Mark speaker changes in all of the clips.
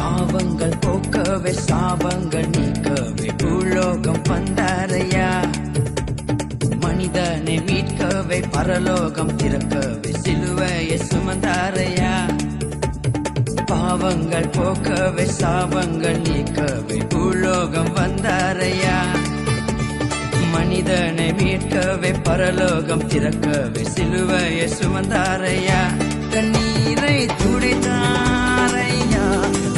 Speaker 1: பாவங்கள் போக்கவே சாபங்கள் நீக்கவே பூலோகம் வந்தாரையா. மனிதனை மீட்கவே பரலோகம் திறக்கவே சிலுவையை சுமந்தாரையா. பாவங்கள் போக்கவே சாபங்கள் நீக்கவே பூலோகம் வந்தாரையா. மனிதனை மீட்கவே பரலோகம் திறக்கவே சிலுவையை சுமந்தாரையா. கண்ணீரை துடைத்தாரையா,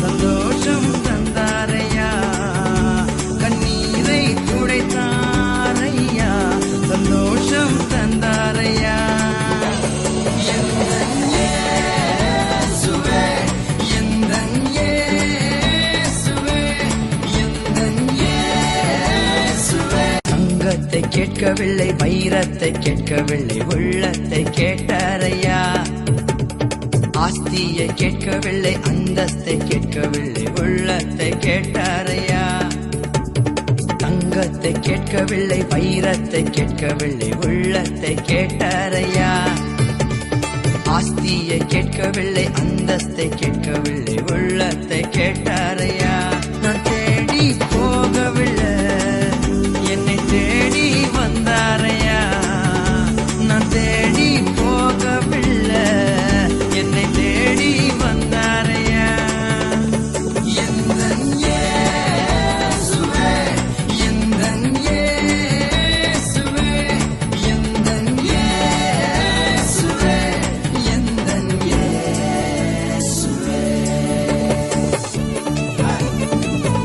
Speaker 1: சந்தோஷம் தந்தாரையா. கண்ணீரை துடைத்தாரையா, சந்தோஷம் தந்தாரையா. கேட்கவில்லை வைரத்தை கேட்கவில்லை உள்ளத்தை கேட்டாரையா. ஆஸ்தியை கேட்கவில்லை அந்தஸ்தை கேட்கவில்லை உள்ளத்தை கேட்டாரையா. தங்கத்தை கேட்கவில்லை வைரத்தை கேட்கவில்லை உள்ளத்தை கேட்டாரையா. ஆஸ்தியை கேட்கவில்லை அந்தஸ்தை கேட்கவில்லை உள்ளத்தை கேட்டாரையா. நான் தேடி